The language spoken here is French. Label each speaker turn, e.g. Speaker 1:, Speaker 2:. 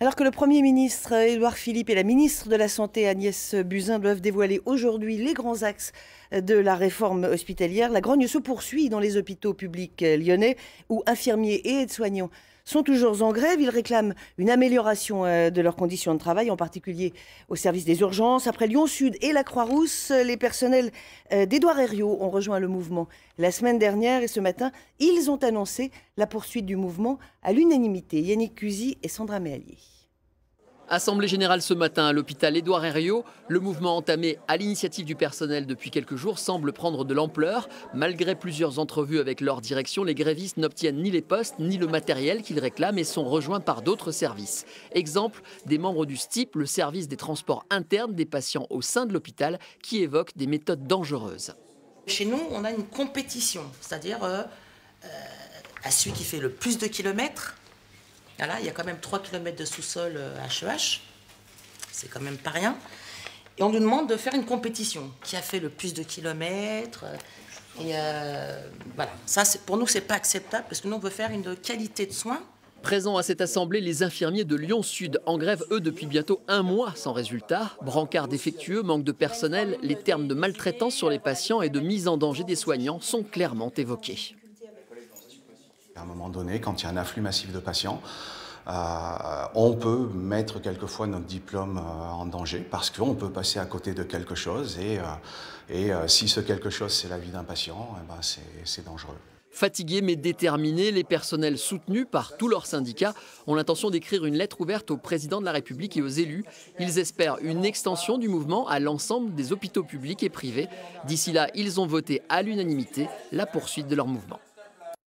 Speaker 1: Alors que le Premier ministre Édouard Philippe et la ministre de la Santé Agnès Buzyn doivent dévoiler aujourd'hui les grands axes de la réforme hospitalière, la grogne se poursuit dans les hôpitaux publics lyonnais où infirmiers et aides-soignants sont toujours en grève. Ils réclament une amélioration de leurs conditions de travail, en particulier au service des urgences. Après Lyon Sud et la Croix-Rousse, les personnels d'Édouard Herriot ont rejoint le mouvement la semaine dernière et ce matin, ils ont annoncé la poursuite du mouvement à l'unanimité. Yannick Cusy et Sandra Méallier.
Speaker 2: Assemblée générale ce matin à l'hôpital Édouard Herriot. Le mouvement entamé à l'initiative du personnel depuis quelques jours semble prendre de l'ampleur. Malgré plusieurs entrevues avec leur direction, les grévistes n'obtiennent ni les postes ni le matériel qu'ils réclament et sont rejoints par d'autres services. Exemple, des membres du STIP, le service des transports internes des patients au sein de l'hôpital, qui évoquent des méthodes dangereuses.
Speaker 3: Chez nous, on a une compétition, c'est-à-dire à celui qui fait le plus de kilomètres. Voilà, il y a quand même 3 km de sous-sol HEH, c'est quand même pas rien. Et on nous demande de faire une compétition. Qui a fait le plus de kilomètres voilà, ça pour nous c'est pas acceptable parce que nous on veut faire une qualité de soins.
Speaker 2: Présents à cette assemblée, les infirmiers de Lyon Sud, en grève eux depuis bientôt un mois sans résultat. Brancards défectueux, manque de personnel, les termes de maltraitance sur les patients et de mise en danger des soignants sont clairement évoqués.
Speaker 4: À un moment donné, quand il y a un afflux massif de patients, on peut mettre quelquefois notre diplôme en danger parce qu'on peut passer à côté de quelque chose et si ce quelque chose c'est la vie d'un patient, eh ben c'est dangereux.
Speaker 2: Fatigués mais déterminés, les personnels soutenus par tous leurs syndicats ont l'intention d'écrire une lettre ouverte au président de la République et aux élus. Ils espèrent une extension du mouvement à l'ensemble des hôpitaux publics et privés. D'ici là, ils ont voté à l'unanimité la poursuite de leur mouvement.